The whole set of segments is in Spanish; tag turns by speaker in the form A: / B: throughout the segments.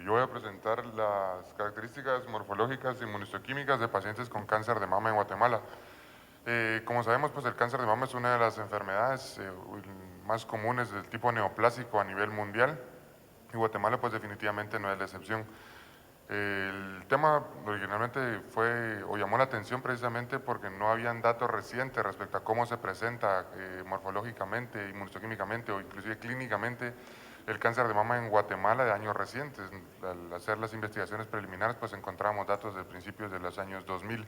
A: yo voy a presentar las características morfológicas y inmunohistoquímicas de pacientes con cáncer de mama en Guatemala. Como sabemos, pues el cáncer de mama es una de las enfermedades más comunes del tipo neoplásico a nivel mundial y Guatemala pues definitivamente no es la excepción. El tema originalmente fue o llamó la atención precisamente porque no habían datos recientes respecto a cómo se presenta morfológicamente, inmunohistoquímicamente o inclusive clínicamente el cáncer de mama en Guatemala de años recientes. Al hacer las investigaciones preliminares pues encontramos datos de principios de los años 2000.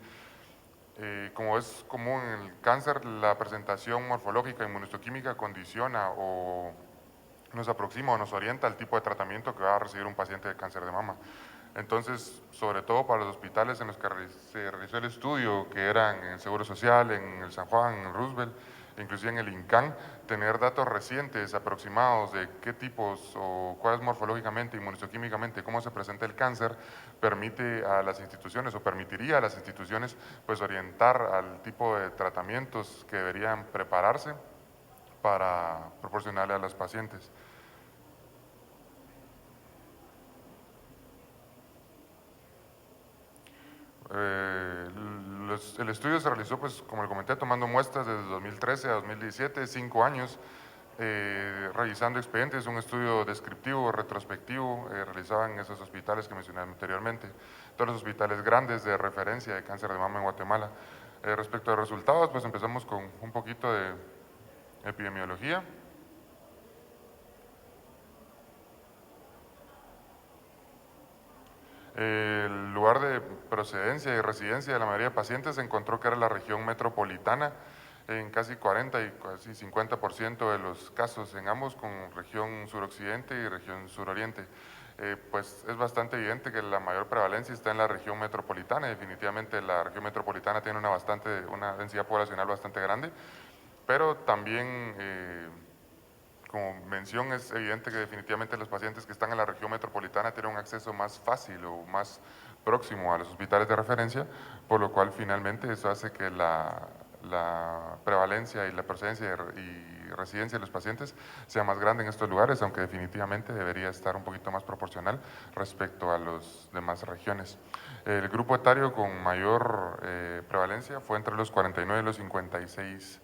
A: Como es común en el cáncer, la presentación morfológica e inmunohistoquímica condiciona o nos aproxima o nos orienta al tipo de tratamiento que va a recibir un paciente de cáncer de mama. Entonces, sobre todo para los hospitales en los que se realizó el estudio, que eran en el Seguro Social, en el San Juan, en el Roosevelt, inclusive en el INCAN, tener datos recientes, aproximados de qué tipos o cuál es morfológicamente, inmunohistoquímicamente, cómo se presenta el cáncer, permite a las instituciones o permitiría a las instituciones pues orientar al tipo de tratamientos que deberían prepararse para proporcionarle a los pacientes. El estudio se realizó, pues, como le comenté, tomando muestras desde 2013 a 2017, 5 años, revisando expedientes, un estudio descriptivo, retrospectivo, realizado en esos hospitales que mencioné anteriormente, todos los hospitales grandes de referencia de cáncer de mama en Guatemala. Respecto a resultados, pues empezamos con un poquito de epidemiología. El lugar de procedencia y residencia de la mayoría de pacientes se encontró que era la región metropolitana en casi 40 y casi 50% de los casos, en ambos con región suroccidente y región suroriente. Pues es bastante evidente que la mayor prevalencia está en la región metropolitana. Definitivamente la región metropolitana tiene una densidad poblacional bastante grande, pero también como mención, es evidente que definitivamente los pacientes que están en la región metropolitana tienen un acceso más fácil o más próximo a los hospitales de referencia, por lo cual finalmente eso hace que la prevalencia y la procedencia y residencia de los pacientes sea más grande en estos lugares, aunque definitivamente debería estar un poquito más proporcional respecto a las demás regiones. El grupo etario con mayor prevalencia fue entre los 49 y los 56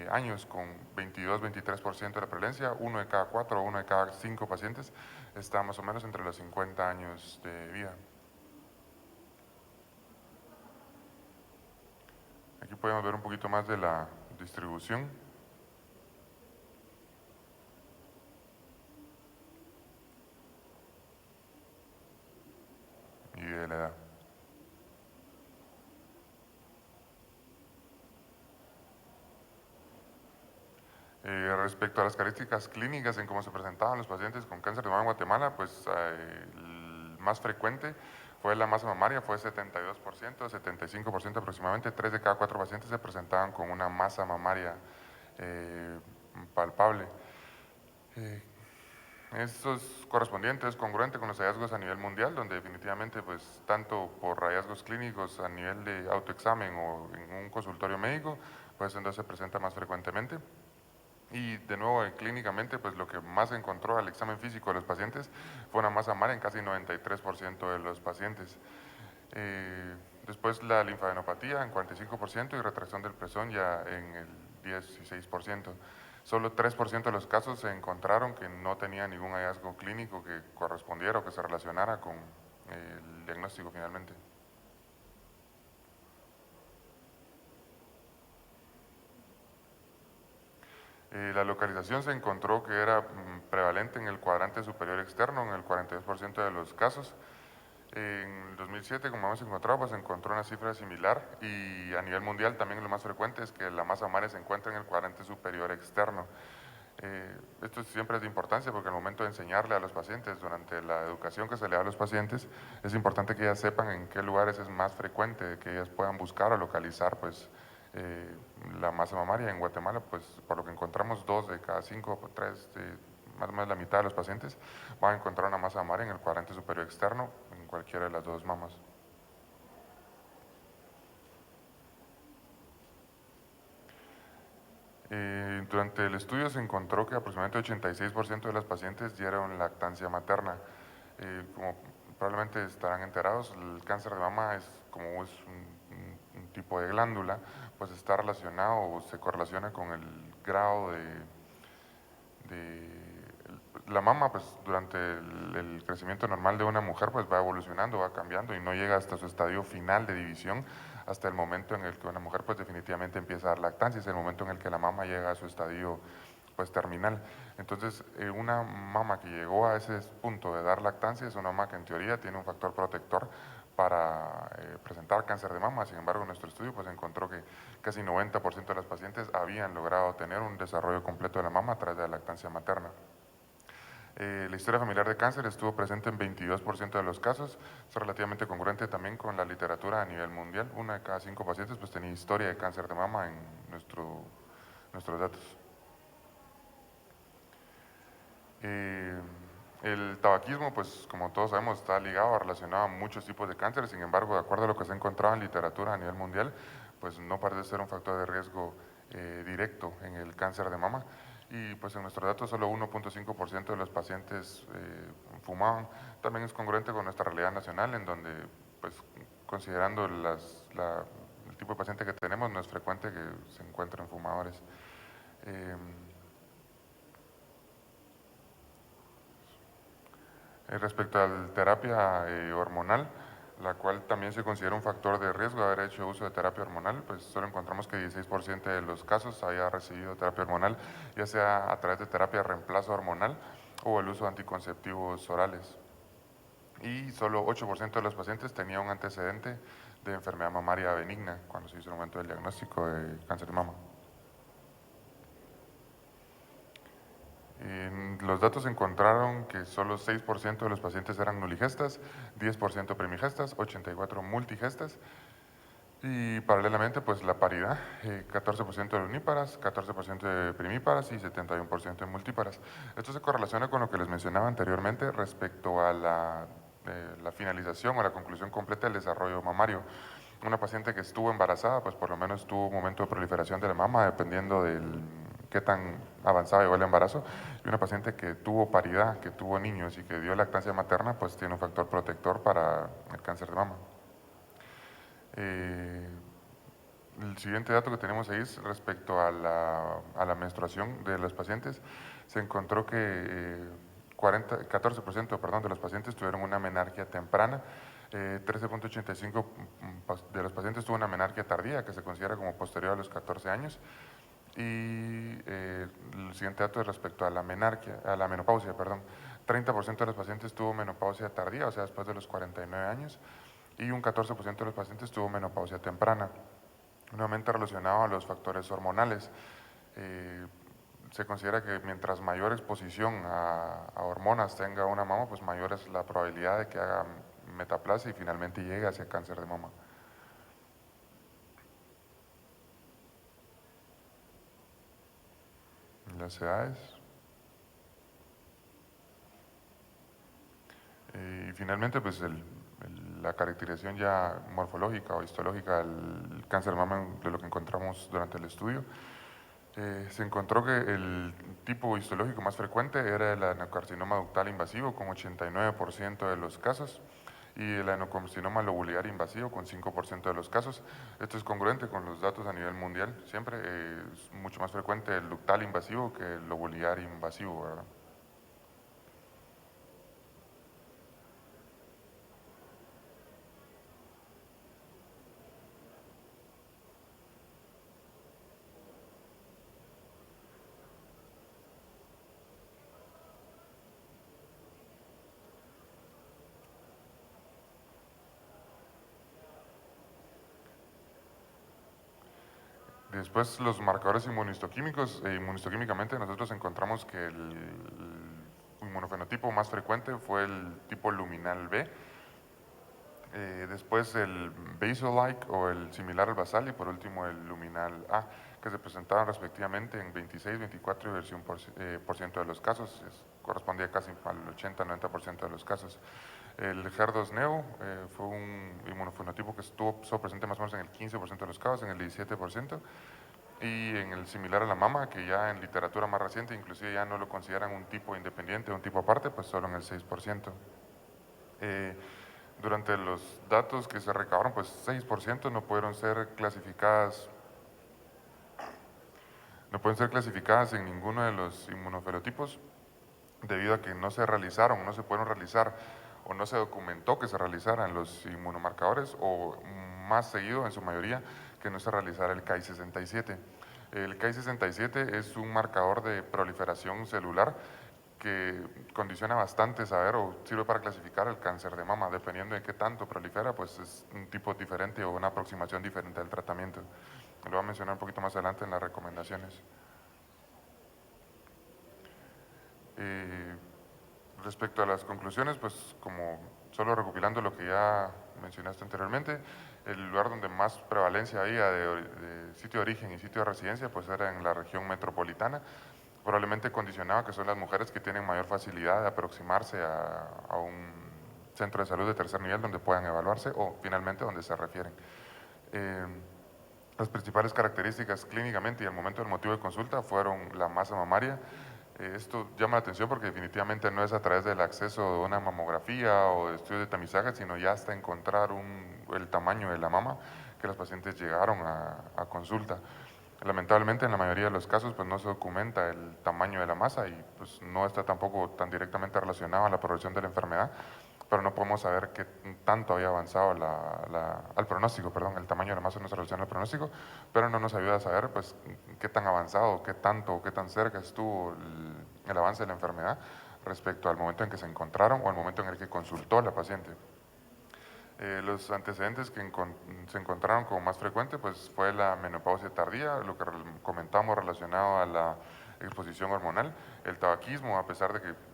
A: años, con 22-23% de la prevalencia. Uno de cada 4 o uno de cada 5 pacientes está más o menos entre los 50 años de vida. Aquí podemos ver un poquito más de la distribución y de la edad. Respecto a las características clínicas en cómo se presentaban los pacientes con cáncer de mama en Guatemala, pues el más frecuente fue la masa mamaria, fue 72%, 75% aproximadamente. 3 de cada 4 pacientes se presentaban con una masa mamaria palpable. Esto es correspondiente, es congruente con los hallazgos a nivel mundial, donde definitivamente, pues, tanto por hallazgos clínicos a nivel de autoexamen o en un consultorio médico, pues entonces se presenta más frecuentemente. Y de nuevo, clínicamente, pues lo que más se encontró al examen físico de los pacientes fue una masa mamaria en casi 93% de los pacientes. Después la linfadenopatía en 45% y retracción del pezón ya en el 16%. Solo 3% de los casos se encontraron que no tenía ningún hallazgo clínico que correspondiera o que se relacionara con el diagnóstico finalmente. La localización se encontró que era prevalente en el cuadrante superior externo en el 42% de los casos. En el 2007, como hemos encontrado, pues se encontró una cifra similar y a nivel mundial también lo más frecuente es que la masa mamaria se encuentra en el cuadrante superior externo. Esto siempre es de importancia porque al momento de enseñarle a los pacientes, durante la educación que se le da a los pacientes, es importante que ellas sepan en qué lugares es más frecuente, que ellas puedan buscar o localizar pues, la masa mamaria. En Guatemala, pues por lo que encontramos, 2 de cada 5, 3, más o menos la mitad de los pacientes van a encontrar una masa mamaria en el cuadrante superior externo, en cualquiera de las dos mamas. Durante el estudio se encontró que aproximadamente 86% de las pacientes dieron lactancia materna. Como probablemente estarán enterados, el cáncer de mama es como es un tipo de glándula, pues está relacionado o se correlaciona con el grado de la mama, pues durante el crecimiento normal de una mujer, pues va evolucionando, va cambiando y no llega hasta su estadio final de división, hasta el momento en el que una mujer pues definitivamente empieza a dar lactancia, es el momento en el que la mama llega a su estadio pues terminal. Entonces, una mama que llegó a ese punto de dar lactancia es una mama que en teoría tiene un factor protector para presentar cáncer de mama. Sin embargo, nuestro estudio pues encontró que casi 90% de las pacientes habían logrado tener un desarrollo completo de la mama a través de la lactancia materna. La historia familiar de cáncer estuvo presente en 22% de los casos, es relativamente congruente también con la literatura a nivel mundial. Una de cada 5 pacientes pues tenía historia de cáncer de mama en nuestros datos. El tabaquismo, pues como todos sabemos, está ligado, relacionado a muchos tipos de cáncer. Sin embargo, de acuerdo a lo que se ha encontrado en literatura a nivel mundial, pues no parece ser un factor de riesgo directo en el cáncer de mama. Y pues en nuestros datos solo 1.5% de los pacientes fumaban. También es congruente con nuestra realidad nacional, en donde pues considerando el tipo de paciente que tenemos, no es frecuente que se encuentren fumadores. Eh, Respecto a la terapia hormonal, la cual también se considera un factor de riesgo de haber hecho uso de terapia hormonal, pues solo encontramos que 16% de los casos había recibido terapia hormonal, ya sea a través de terapia de reemplazo hormonal o el uso de anticonceptivos orales. Y solo 8% de los pacientes tenía un antecedente de enfermedad mamaria benigna cuando se hizo el momento del diagnóstico de cáncer de mama. En los datos encontraron que solo 6% de los pacientes eran nuligestas, 10% primigestas, 84% multigestas y paralelamente pues la paridad, 14% de uníparas, 14% de primíparas y 71% de multíparas. Esto se correlaciona con lo que les mencionaba anteriormente respecto a la finalización o la conclusión completa del desarrollo mamario. Una paciente que estuvo embarazada, pues por lo menos tuvo un momento de proliferación de la mama, dependiendo del qué tan avanzado llegó el embarazo. Y una paciente que tuvo paridad, que tuvo niños y que dio lactancia materna, pues tiene un factor protector para el cáncer de mama. Eh, el siguiente dato que tenemos ahí es respecto a la menstruación de los pacientes. Se encontró que 14% de los pacientes tuvieron una menarquia temprana, 13.85% de los pacientes tuvo una menarquia tardía, que se considera como posterior a los 14 años. Y el siguiente dato es respecto a la menarquia, a la menopausia, perdón. 30% de los pacientes tuvo menopausia tardía, o sea, después de los 49 años, y un 14% de los pacientes tuvo menopausia temprana, nuevamente relacionado a los factores hormonales. Eh, Se considera que mientras mayor exposición a hormonas tenga una mama, pues mayor es la probabilidad de que haga metaplasia y finalmente llegue hacia cáncer de mama. Las edades. Y finalmente, pues la caracterización ya morfológica o histológica del cáncer de mama de lo que encontramos durante el estudio. Se encontró que el tipo histológico más frecuente era el adenocarcinoma ductal invasivo con 89% de los casos y el adenocarcinoma lobular invasivo con 5% de los casos. Esto es congruente con los datos a nivel mundial. Siempre es mucho más frecuente el ductal invasivo que el lobular invasivo, ¿verdad? Después los marcadores inmunistoquímicos, inmunistoquímicamente nosotros encontramos que el inmunofenotipo más frecuente fue el tipo luminal B, después el basal-like o el similar al basal y por último el luminal A, que se presentaron respectivamente en 26, 24 y 21% de los casos, correspondía casi al 80-90% de los casos. El HER2-neo fue un inmunofenotipo que estuvo presente más o menos en el 15% de los casos, en el 17%, y en el similar a la mama, que ya en literatura más reciente inclusive ya no lo consideran un tipo independiente, un tipo aparte, pues solo en el 6%. Eh, durante los datos que se recabaron, pues 6% no pudieron ser clasificadas, no pueden ser clasificadas en ninguno de los inmunofenotipos debido a que no se realizaron, no se pudieron realizar o no se documentó que se realizaran los inmunomarcadores o más seguido, en su mayoría, que no se realizara el KI67. El KI67 es un marcador de proliferación celular que condiciona bastante saber o sirve para clasificar el cáncer de mama. Dependiendo de qué tanto prolifera, pues es un tipo diferente o una aproximación diferente al tratamiento. Lo voy a mencionar un poquito más adelante en las recomendaciones. Eh, Respecto a las conclusiones, pues como solo recopilando lo que ya mencionaste anteriormente, el lugar donde más prevalencia había de sitio de origen y sitio de residencia, pues era en la región metropolitana, probablemente condicionado que son las mujeres que tienen mayor facilidad de aproximarse a un centro de salud de tercer nivel donde puedan evaluarse o finalmente donde se refieren. Eh, las principales características clínicamente y al momento del motivo de consulta fueron la masa mamaria. Esto llama la atención porque definitivamente no es a través del acceso de una mamografía o de estudios de tamizaje, sino ya hasta encontrar el tamaño de la mama que los pacientes llegaron a consulta. Lamentablemente en la mayoría de los casos pues no se documenta el tamaño de la masa y pues no está tampoco tan directamente relacionado a la progresión de la enfermedad, pero no podemos saber qué tanto había avanzado al pronóstico, perdón, el tamaño de la masa no se relaciona al pronóstico, pero no nos ayuda a saber pues qué tan avanzado, qué tanto, qué tan cerca estuvo el avance de la enfermedad respecto al momento en que se encontraron o al momento en el que consultó la paciente. Los antecedentes que se encontraron como más frecuente pues fue la menopausia tardía, lo que comentamos relacionado a la exposición hormonal, el tabaquismo, a pesar de que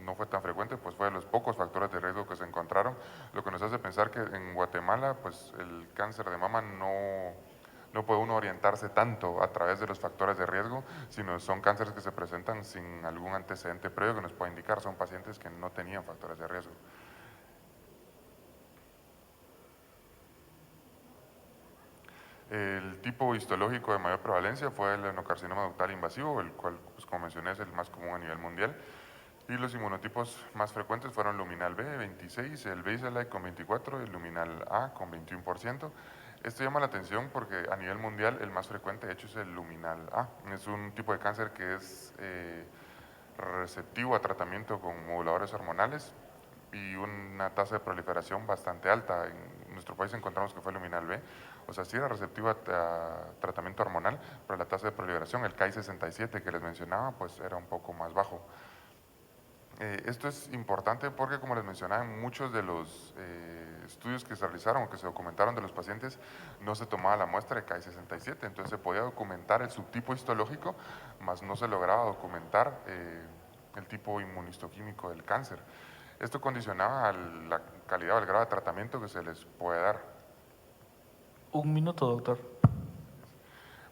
A: no fue tan frecuente, pues fue de los pocos factores de riesgo que se encontraron, lo que nos hace pensar que en Guatemala pues el cáncer de mama no puede uno orientarse tanto a través de los factores de riesgo, sino son cánceres que se presentan sin algún antecedente previo que nos pueda indicar, son pacientes que no tenían factores de riesgo. El tipo histológico de mayor prevalencia fue el adenocarcinoma ductal invasivo, el cual, pues, como mencioné, es el más común a nivel mundial. Y los inmunotipos más frecuentes fueron luminal B, 26, el Baselite con 24 y el luminal A con 21%. Esto llama la atención porque a nivel mundial el más frecuente, de hecho, es el luminal A. Es un tipo de cáncer que es receptivo a tratamiento con moduladores hormonales y una tasa de proliferación bastante alta. En nuestro país encontramos que fue luminal B, o sea, sí era receptivo a tratamiento hormonal, pero la tasa de proliferación, el KI67 que les mencionaba, pues era un poco más bajo. Esto es importante porque, como les mencionaba, en muchos de los estudios que se realizaron o que se documentaron de los pacientes no se tomaba la muestra de KI67, entonces se podía documentar el subtipo histológico, mas no se lograba documentar el tipo inmunistoquímico del cáncer. Esto condicionaba a la calidad o el grado de tratamiento que se les puede dar.
B: Un minuto, doctor.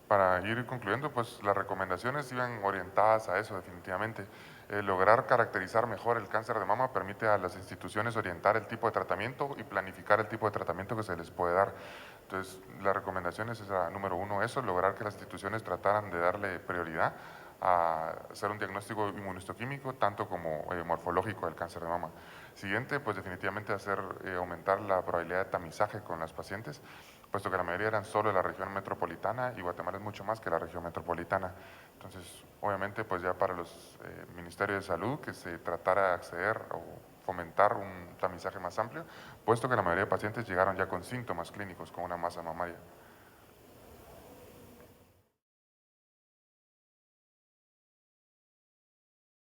A: Para ir concluyendo, pues las recomendaciones iban orientadas a eso definitivamente. Lograr caracterizar mejor el cáncer de mama permite a las instituciones orientar el tipo de tratamiento y planificar el tipo de tratamiento que se les puede dar. Entonces, las recomendaciones es, número uno, eso, lograr que las instituciones trataran de darle prioridad a hacer un diagnóstico inmunistoquímico, tanto como morfológico del cáncer de mama. Siguiente, pues definitivamente aumentar la probabilidad de tamizaje con las pacientes, puesto que la mayoría eran solo de la región metropolitana y Guatemala es mucho más que la región metropolitana. Entonces, obviamente, pues ya para los ministerios de salud que se tratara de acceder o fomentar un tamizaje más amplio, puesto que la mayoría de pacientes llegaron ya con síntomas clínicos, con una masa mamaria.